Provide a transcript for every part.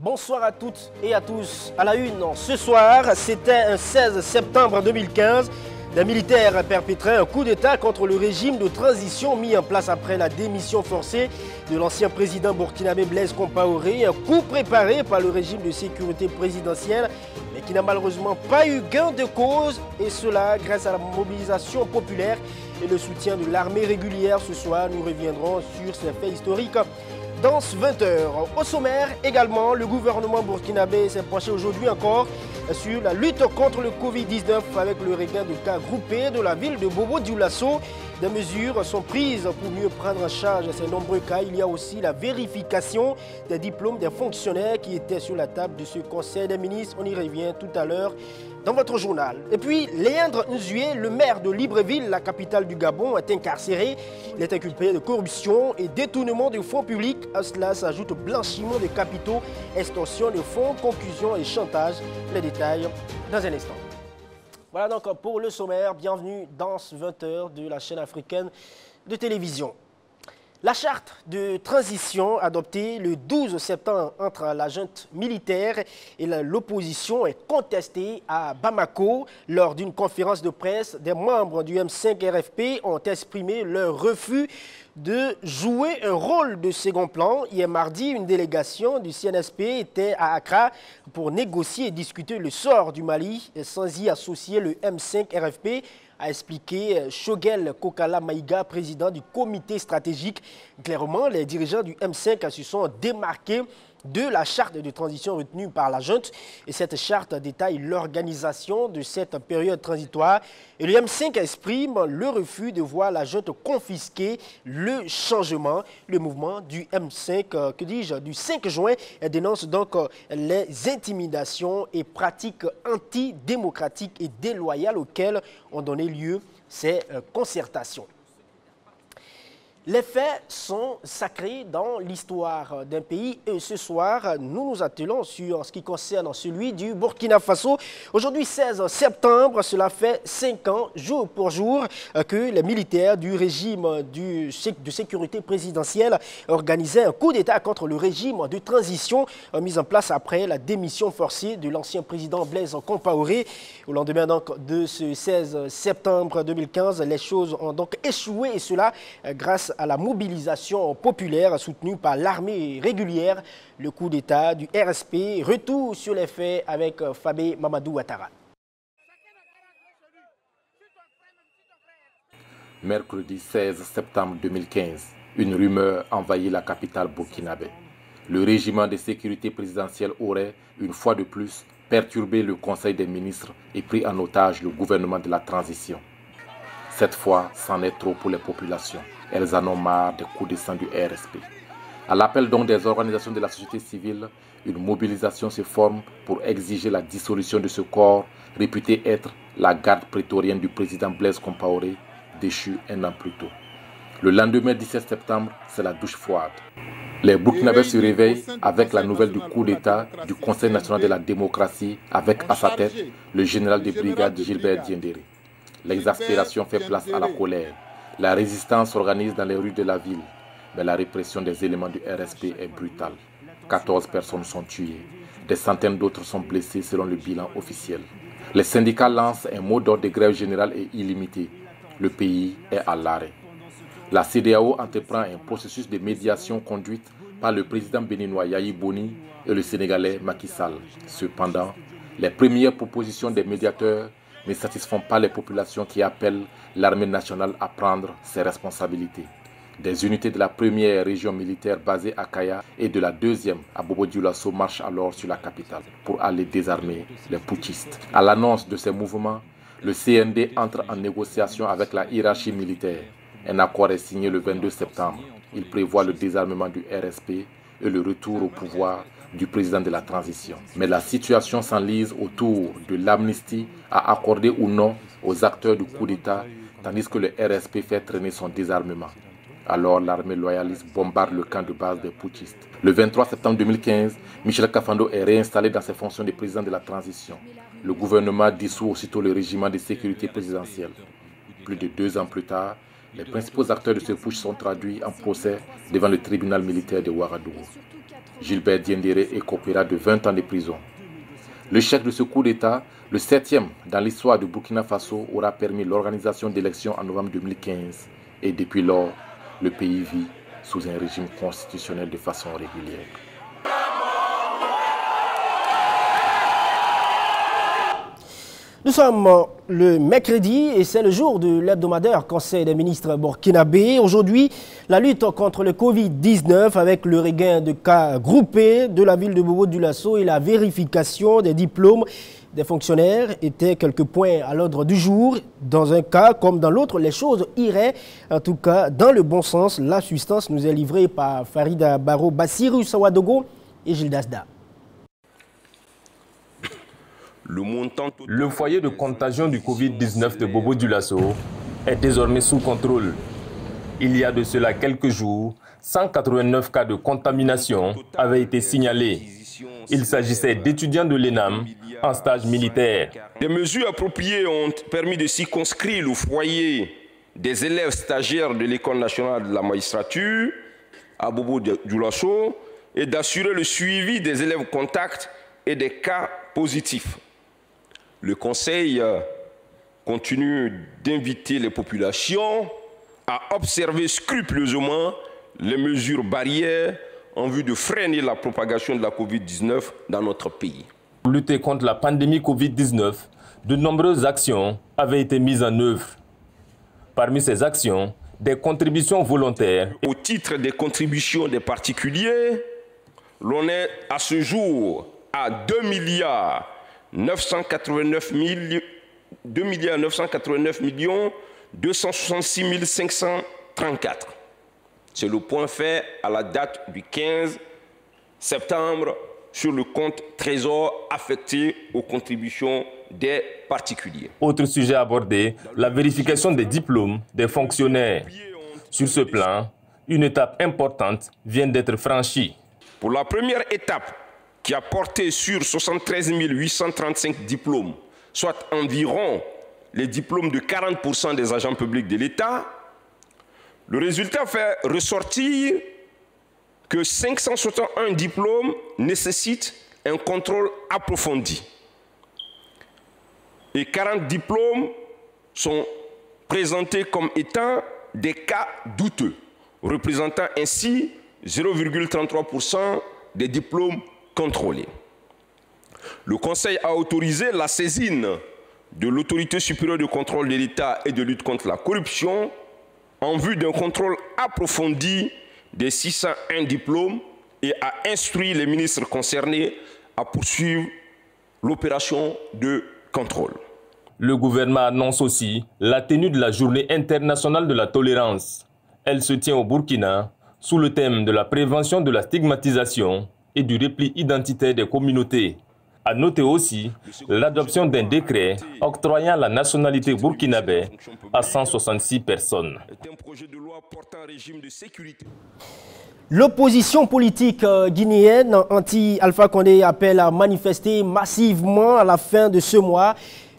Bonsoir à toutes et à tous. À la une, ce soir, c'était un 16 septembre 2015. Des militaires perpétraient un coup d'État contre le régime de transition mis en place après la démission forcée de l'ancien président burkinabé Blaise Compaoré. Un coup préparé par le régime de sécurité présidentielle, mais qui n'a malheureusement pas eu gain de cause. Et cela grâce à la mobilisation populaire et le soutien de l'armée régulière. Ce soir, nous reviendrons sur ces faits historiques dans 20 heures. Au sommaire également, le gouvernement burkinabé s'est penché aujourd'hui encore sur la lutte contre le Covid-19 avec le regain de cas groupés de la ville de Bobo-Dioulasso. Des mesures sont prises pour mieux prendre en charge ces nombreux cas. Il y a aussi la vérification des diplômes des fonctionnaires qui étaient sur la table de ce Conseil des ministres. On y revient tout à l'heure dans votre journal. Et puis, Léandre Nzué, le maire de Libreville, la capitale du Gabon, est incarcéré. Il est inculpé de corruption et détournement de fonds publics. À cela s'ajoute blanchiment de capitaux, extorsion de fonds, concussion et chantage. Les détails dans un instant. Voilà donc pour le sommaire. Bienvenue dans 20 heures de la chaîne africaine de télévision. La charte de transition adoptée le 12 septembre entre la junte militaire et l'opposition est contestée à Bamako. Lors d'une conférence de presse, des membres du M5 RFP ont exprimé leur refus de jouer un rôle de second plan. Hier mardi, une délégation du CNSP était à Accra pour négocier et discuter le sort du Mali sans y associer le M5 RFP, a expliqué Shogel Kokala Maïga, président du comité stratégique. Clairement, les dirigeants du M5 se sont démarqués de la charte de transition retenue par la junte. Et cette charte détaille l'organisation de cette période transitoire. Et le M5 exprime le refus de voir la junte confisquer le changement. Le mouvement du M5, du 5 juin, dénonce donc les intimidations et pratiques antidémocratiques et déloyales auxquelles ont donné lieu ces concertations. Les faits sont sacrés dans l'histoire d'un pays et ce soir, nous nous attelons sur ce qui concerne celui du Burkina Faso. Aujourd'hui, 16 septembre, cela fait 5 ans, jour pour jour, que les militaires du régime de sécurité présidentielle organisaient un coup d'État contre le régime de transition mis en place après la démission forcée de l'ancien président Blaise Compaoré. Au lendemain donc, de ce 16 septembre 2015, les choses ont donc échoué et cela grâce à la mobilisation populaire soutenue par l'armée régulière. Le coup d'État du RSP. Retour sur les faits avec Fabé Mamadou Ouattara. Mercredi 16 septembre 2015, une rumeur envahit la capitale burkinabé. Le régiment de sécurité présidentielle aurait, une fois de plus, perturbé le Conseil des ministres et pris en otage le gouvernement de la transition. Cette fois, c'en est trop pour les populations. Elles en ont marre des coups de sang du RSP. À l'appel donc des organisations de la société civile, une mobilisation se forme pour exiger la dissolution de ce corps réputé être la garde prétorienne du président Blaise Compaoré, déchu un an plus tôt. Le lendemain 17 septembre, c'est la douche froide. Les Burkinabés se réveillent avec la nouvelle du coup d'État du Conseil national de la démocratie avec à sa tête le général de brigade Gilbert Diendéré. L'exaspération fait place à la colère. La résistance s'organise dans les rues de la ville, mais la répression des éléments du RSP est brutale. 14 personnes sont tuées, des centaines d'autres sont blessées selon le bilan officiel. Les syndicats lancent un mot d'ordre de grève générale et illimité. Le pays est à l'arrêt. La CEDEAO entreprend un processus de médiation conduite par le président béninois Yayi Boni et le Sénégalais Macky Sall. Cependant, les premières propositions des médiateurs ne satisfont pas les populations qui appellent l'armée nationale à prendre ses responsabilités. Des unités de la première région militaire basée à Kaya et de la deuxième à Bobo-Dioulasso marchent alors sur la capitale pour aller désarmer les putschistes. À l'annonce de ces mouvements, le CND entre en négociation avec la hiérarchie militaire. Un accord est signé le 22 septembre. Il prévoit le désarmement du RSP et le retour au pouvoir du président de la transition. Mais la situation s'enlise autour de l'amnistie à accorder ou non aux acteurs du coup d'État, tandis que le RSP fait traîner son désarmement. Alors l'armée loyaliste bombarde le camp de base des putschistes. Le 23 septembre 2015, Michel Kafando est réinstallé dans ses fonctions de président de la transition. Le gouvernement dissout aussitôt le régiment de sécurité présidentielle. Plus de 2 ans plus tard, Les principaux acteurs de ce putsch sont traduits en procès devant le tribunal militaire de Ouagadougou. Gilbert Diendéré écopera de 20 ans de prison. L'échec de ce coup d'État, le 7e dans l'histoire du Burkina Faso, aura permis l'organisation d'élections en novembre 2015. Et depuis lors, le pays vit sous un régime constitutionnel de façon régulière. Nous sommes le mercredi et c'est le jour de l'hebdomadaire Conseil des ministres burkinabé. Aujourd'hui, la lutte contre le Covid-19 avec le regain de cas groupés de la ville de Bobo-Dioulasso et la vérification des diplômes des fonctionnaires étaient quelques points à l'ordre du jour. Dans un cas comme dans l'autre, les choses iraient en tout cas dans le bon sens. La substance nous est livrée par Farida Baro, Bassirou Sawadogo et Gilles Dasda. Le foyer de contagion du Covid-19 de Bobo-Dioulasso est désormais sous contrôle. Il y a de cela quelques jours, 189 cas de contamination avaient été signalés. Il s'agissait d'étudiants de l'ENAM en stage militaire. Des mesures appropriées ont permis de circonscrire le foyer des élèves stagiaires de l'École nationale de la magistrature à Bobo-Dioulasso et d'assurer le suivi des élèves contacts et des cas positifs. Le Conseil continue d'inviter les populations à observer scrupuleusement les mesures barrières en vue de freiner la propagation de la Covid-19 dans notre pays. Pour lutter contre la pandémie Covid-19, de nombreuses actions avaient été mises en œuvre. Parmi ces actions, des contributions volontaires. Au titre des contributions des particuliers, l'on est à ce jour à 2,989 266 534. C'est le point fait à la date du 15 septembre sur le compte Trésor affecté aux contributions des particuliers. Autre sujet abordé, la vérification des diplômes des fonctionnaires. Sur ce plan, une étape importante vient d'être franchie. Pour la première étape, qui a porté sur 73 835 diplômes, soit environ les diplômes de 40% des agents publics de l'État, le résultat fait ressortir que 561 diplômes nécessitent un contrôle approfondi. Et 40 diplômes sont présentés comme étant des cas douteux, représentant ainsi 0,33% des diplômes contrôlés. Le Conseil a autorisé la saisine de l'autorité supérieure de contrôle de l'État et de lutte contre la corruption en vue d'un contrôle approfondi des 601 diplômes et a instruit les ministres concernés à poursuivre l'opération de contrôle. Le gouvernement annonce aussi la tenue de la Journée internationale de la tolérance. Elle se tient au Burkina sous le thème de la prévention de la stigmatisation et du repli identitaire des communautés. À noter aussi l'adoption d'un décret octroyant la nationalité burkinabé à 166 personnes. L'opposition politique guinéenne anti-Alpha Condé appelle à manifester massivement à la fin de ce mois.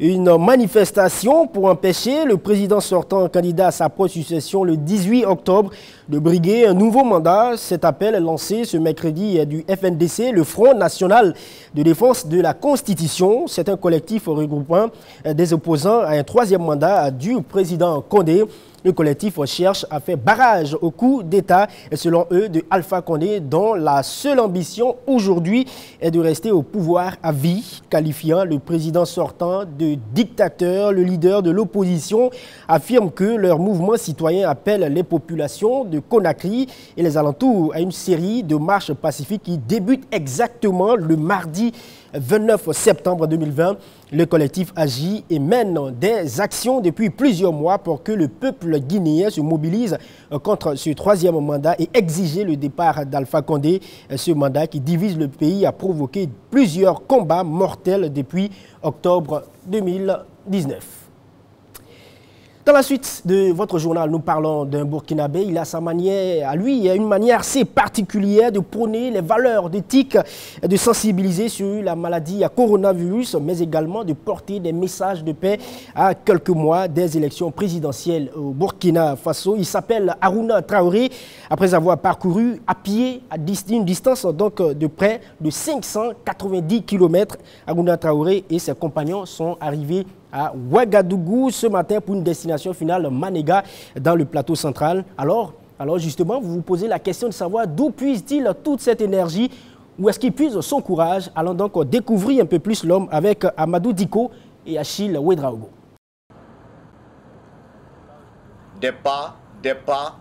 Une manifestation pour empêcher le président sortant candidat à sa propre succession le 18 octobre de briguer un nouveau mandat. Cet appel est lancé ce mercredi du FNDC, le Front National de Défense de la Constitution. C'est un collectif regroupant des opposants à un troisième mandat du président Condé. Le collectif cherche à faire barrage au coup d'État, selon eux, de Alpha Condé, dont la seule ambition aujourd'hui est de rester au pouvoir à vie, qualifiant le président sortant de dictateur. Le leader de l'opposition affirme que leur mouvement citoyen appelle les populations de Conakry et les alentours à une série de marches pacifiques qui débutent exactement le mardi 29 septembre 2020. Le collectif agit et mène des actions depuis plusieurs mois pour que le peuple guinéen se mobilise contre ce troisième mandat et exiger le départ d'Alpha Condé. Ce mandat qui divise le pays a provoqué plusieurs combats mortels depuis octobre 2019. Dans la suite de votre journal, nous parlons d'un Burkinabé. Il a sa manière, à lui, une manière assez particulière de prôner les valeurs d'éthique, de sensibiliser sur la maladie à coronavirus, mais également de porter des messages de paix à quelques mois des élections présidentielles au Burkina Faso. Il s'appelle Harouna Traoré, après avoir parcouru à pied à une distance donc de près de 590 km. Harouna Traoré et ses compagnons sont arrivés à Ouagadougou ce matin pour une destination finale Manéga dans le plateau central. Alors justement, vous vous posez la question de savoir d'où puise-t-il toute cette énergie, où est-ce qu'il puise son courage. Allons donc découvrir un peu plus l'homme avec Amadou Diko et Achille Ouedraogo. Des pas,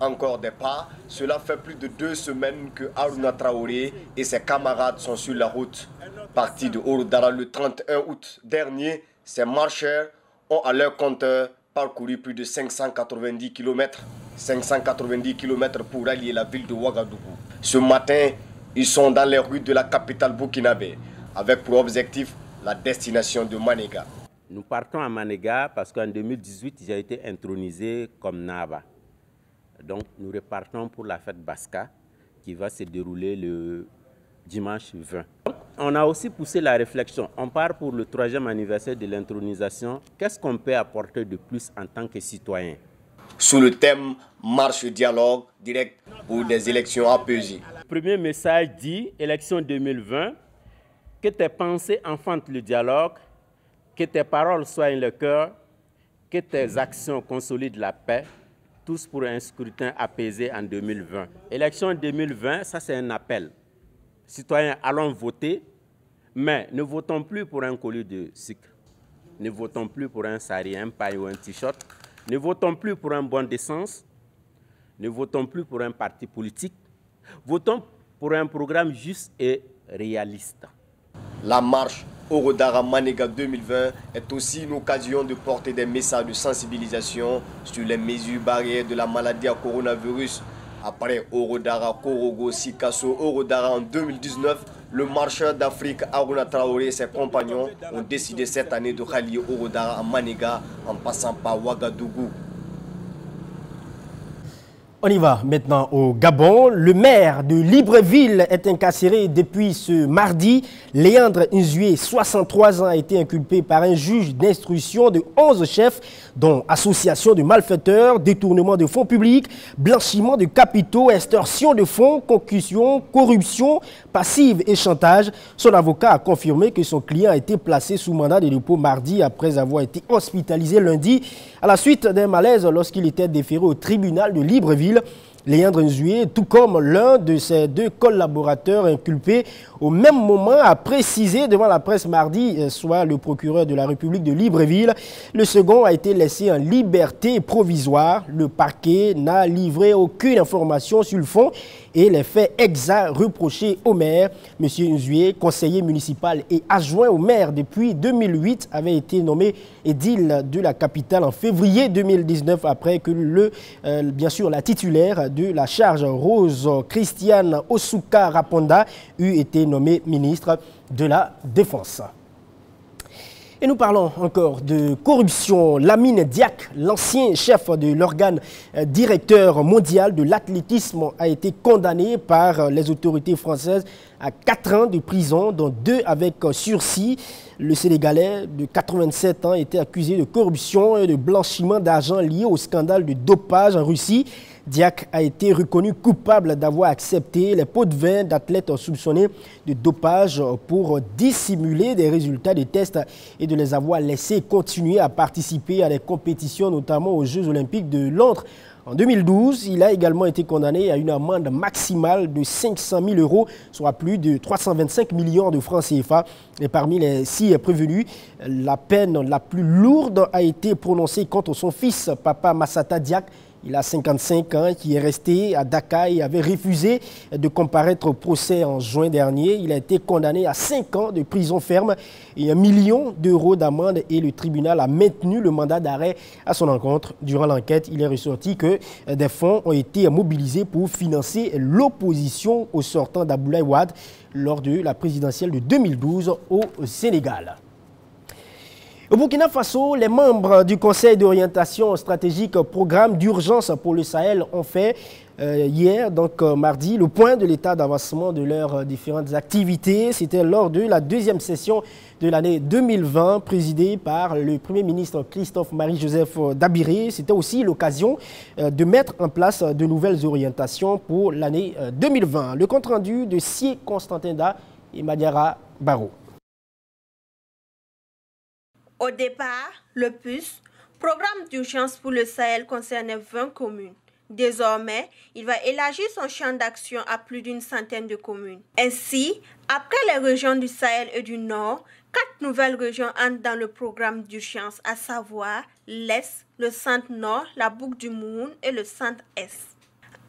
encore des pas. Cela fait plus de 2 semaines que Harouna Traoré et ses camarades sont sur la route. Partis de Ouroudara le 31 août dernier, ces marcheurs ont à leur compteur parcouru plus de 590 km. 590 km pour allier la ville de Ouagadougou. Ce matin, ils sont dans les rues de la capitale burkinabé, avec pour objectif la destination de Manéga. Nous partons à Manéga parce qu'en 2018, j'ai été intronisé comme Naba. Donc nous repartons pour la fête Baska qui va se dérouler le dimanche 20. On a aussi poussé la réflexion. On part pour le 3e anniversaire de l'intronisation. Qu'est-ce qu'on peut apporter de plus en tant que citoyen? Sous le thème « Marche dialogue direct pour des élections apaisées ». Le premier message dit « Élection 2020 », que tes pensées enfantent le dialogue, que tes paroles soignent le cœur, que tes actions consolident la paix, tous pour un scrutin apaisé en 2020. Élection 2020, ça c'est un appel. Citoyens, allons voter, mais ne votons plus pour un colis de sucre. Ne votons plus pour un sari, un paille ou un t-shirt. Ne votons plus pour un bon d'essence. Ne votons plus pour un parti politique. Votons pour un programme juste et réaliste. La marche Ouroudara Manéga 2020 est aussi une occasion de porter des messages de sensibilisation sur les mesures barrières de la maladie à coronavirus. Après Ouroudara, Korogo, Sikasso, Ouroudara en 2019, le marcheur d'Afrique Harouna Traoré et ses compagnons ont décidé cette année de rallier Ouroudara à Manéga en passant par Ouagadougou. On y va maintenant au Gabon. Le maire de Libreville est incarcéré depuis ce mardi. Léandre Nzué, 63 ans, a été inculpé par un juge d'instruction de 11 chefs, dont association de malfaiteurs, détournement de fonds publics, blanchiment de capitaux, extorsion de fonds, concussion, corruption passive et chantage. Son avocat a confirmé que son client a été placé sous mandat de dépôt mardi après avoir été hospitalisé lundi à la suite d'un malaise lorsqu'il était déféré au tribunal de Libreville. Léandre Nzué, tout comme l'un de ses 2 collaborateurs inculpés au même moment, a précisé devant la presse mardi, soit le procureur de la République de Libreville. Le second a été laissé en liberté provisoire. Le parquet n'a livré aucune information sur le fond et les faits exacts reprochés au maire. M. Nzué, conseiller municipal et adjoint au maire depuis 2008, avait été nommé édile de la capitale en février 2019 après que bien sûr la titulaire de la charge, Rose Christiane Osuka Raponda, eut été nommée ministre de la Défense. Et nous parlons encore de corruption. Lamine Diack, l'ancien chef de l'organe directeur mondial de l'athlétisme, a été condamné par les autorités françaises à 4 ans de prison, dont 2 avec sursis. Le Sénégalais de 87 ans était accusé de corruption et de blanchiment d'argent lié au scandale de dopage en Russie. Diack a été reconnu coupable d'avoir accepté les pots de vin d'athlètes soupçonnés de dopage pour dissimuler des résultats des tests et de les avoir laissés continuer à participer à des compétitions, notamment aux Jeux Olympiques de Londres. En 2012, il a également été condamné à une amende maximale de 500 000 €, soit plus de 325 millions de francs CFA. Et parmi les 6 prévenus, la peine la plus lourde a été prononcée contre son fils, Papa Massata Diack. Il a 55 ans, qui est resté à Dakar et avait refusé de comparaître au procès en juin dernier. Il a été condamné à 5 ans de prison ferme et 1 million d'euros d'amende et le tribunal a maintenu le mandat d'arrêt à son encontre. Durant l'enquête, il est ressorti que des fonds ont été mobilisés pour financer l'opposition au sortant d'Abdoulaye Wade lors de la présidentielle de 2012 au Sénégal. Au Burkina Faso, les membres du Conseil d'orientation stratégique programme d'urgence pour le Sahel ont fait hier, donc mardi, le point de l'état d'avancement de leurs différentes activités. C'était lors de la deuxième session de l'année 2020, présidée par le Premier ministre Christophe Marie-Joseph Dabiré. C'était aussi l'occasion de mettre en place de nouvelles orientations pour l'année 2020. Le compte-rendu de Sie Constantin et Madiara Barro. Au départ, le PUS, programme d'urgence pour le Sahel, concernait 20 communes. Désormais, il va élargir son champ d'action à plus d'une centaine de communes. Ainsi, après les régions du Sahel et du Nord, 4 nouvelles régions entrent dans le programme d'urgence, à savoir l'Est, le Centre-Nord, la Boucle du Moun et le Centre-Est.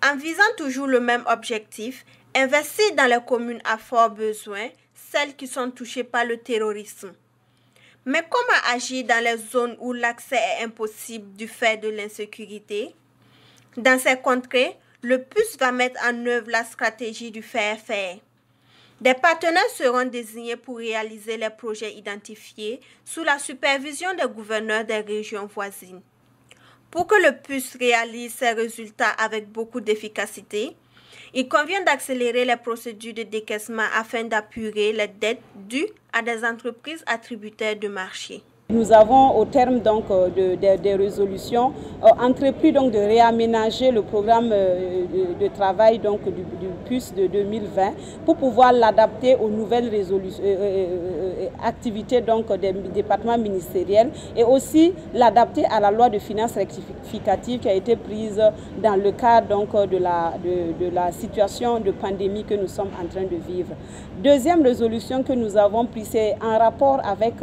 En visant toujours le même objectif, investir dans les communes à fort besoin, celles qui sont touchées par le terrorisme. Mais comment agir dans les zones où l'accès est impossible du fait de l'insécurité? Dans ces contrées, le PUS va mettre en œuvre la stratégie du faire-faire. Des partenaires seront désignés pour réaliser les projets identifiés sous la supervision des gouverneurs des régions voisines. Pour que le PUS réalise ses résultats avec beaucoup d'efficacité, il convient d'accélérer les procédures de décaissement afin d'apurer les dettes dues à des entreprises attributaires de marché. Nous avons, au terme donc, des résolutions, entrepris donc, de réaménager le programme de travail donc, du PUS de 2020 pour pouvoir l'adapter aux nouvelles activités donc, des départements ministériels et aussi l'adapter à la loi de finances rectificative qui a été prise dans le cadre donc, de la situation de pandémie que nous sommes en train de vivre. Deuxième résolution que nous avons prise, c'est en rapport avec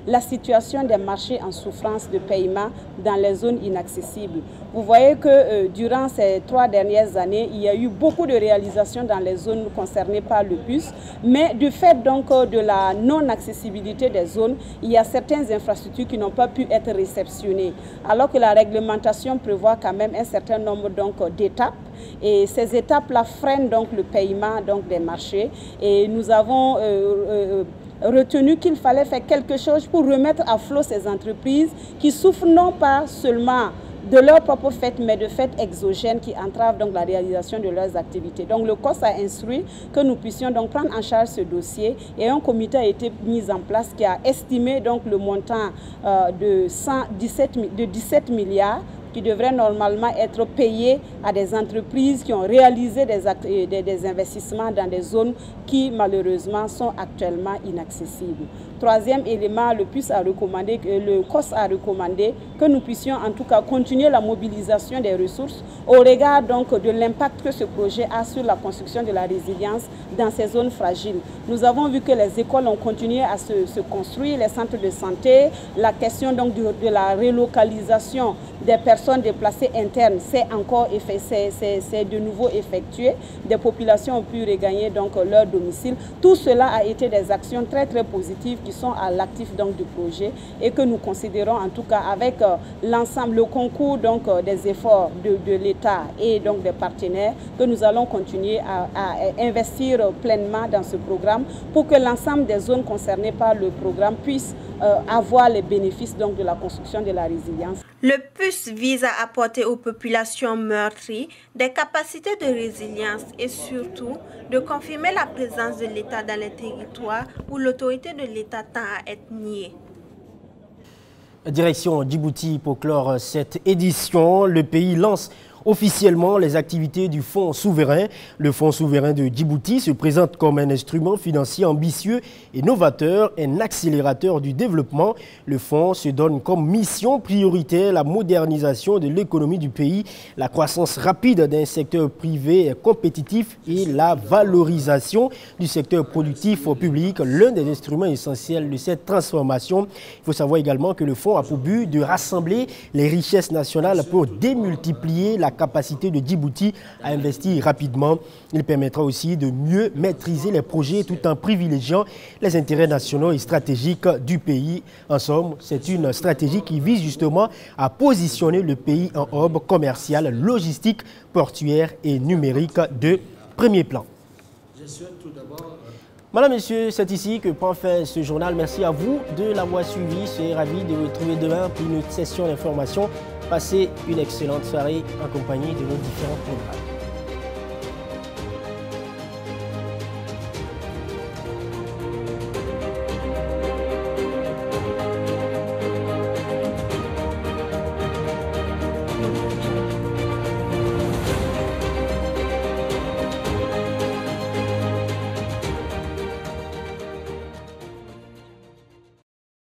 la situation des marchés en souffrance de paiement dans les zones inaccessibles. Vous voyez que durant ces 3 dernières années, il y a eu beaucoup de réalisations dans les zones concernées par le PUS, mais du fait donc de la non-accessibilité des zones, il y a certaines infrastructures qui n'ont pas pu être réceptionnées, alors que la réglementation prévoit quand même un certain nombre d'étapes. Et ces étapes-là freinent donc le paiement donc, des marchés. Et nous avons retenu qu'il fallait faire quelque chose pour remettre à flot ces entreprises qui souffrent non pas seulement de leur propre fait, mais de faits exogènes qui entravent donc la réalisation de leurs activités. Donc le COS a instruit que nous puissions donc prendre en charge ce dossier et un comité a été mis en place qui a estimé donc le montant de 17 milliards qui devraient normalement être payés à des entreprises qui ont réalisé des investissements dans des zones qui malheureusement sont actuellement inaccessibles. Troisième élément, le COS a recommandé que nous puissions en tout cas continuer la mobilisation des ressources au regard donc de l'impact que ce projet a sur la construction de la résilience dans ces zones fragiles. Nous avons vu que les écoles ont continué à se construire, les centres de santé, la question donc de la relocalisation des personnes déplacées internes, c'est de nouveau effectué. Des populations ont pu regagner donc leur domicile. Tout cela a été des actions très très positives qui sont à l'actif donc du projet et que nous considérons en tout cas avec l'ensemble, le concours donc des efforts de l'État et donc des partenaires que nous allons continuer à investir pleinement dans ce programme pour que l'ensemble des zones concernées par le programme puissent avoir les bénéfices donc de la construction de la résilience. Le PUS vise à apporter aux populations meurtries des capacités de résilience et surtout de confirmer la présence de l'État dans les territoires où l'autorité de l'État tend à être niée. Direction Djibouti pour clore cette édition. Le pays lance officiellement les activités du Fonds souverain. Le Fonds souverain de Djibouti se présente comme un instrument financier ambitieux et novateur, un accélérateur du développement. Le Fonds se donne comme mission prioritaire la modernisation de l'économie du pays, la croissance rapide d'un secteur privé compétitif et la valorisation du secteur productif au public, l'un des instruments essentiels de cette transformation. Il faut savoir également que le Fonds a pour but de rassembler les richesses nationales pour démultiplier la capacité de Djibouti à investir rapidement. Il permettra aussi de mieux maîtriser les projets tout en privilégiant les intérêts nationaux et stratégiques du pays. En somme, c'est une stratégie qui vise justement à positionner le pays en hub commercial, logistique, portuaire et numérique de premier plan. Madame, Messieurs, c'est ici que prend fin ce journal. Merci à vous de l'avoir suivi. Je suis ravi de vous retrouver demain pour une autre session d'information. Passez une excellente soirée en compagnie de nos différents programmes.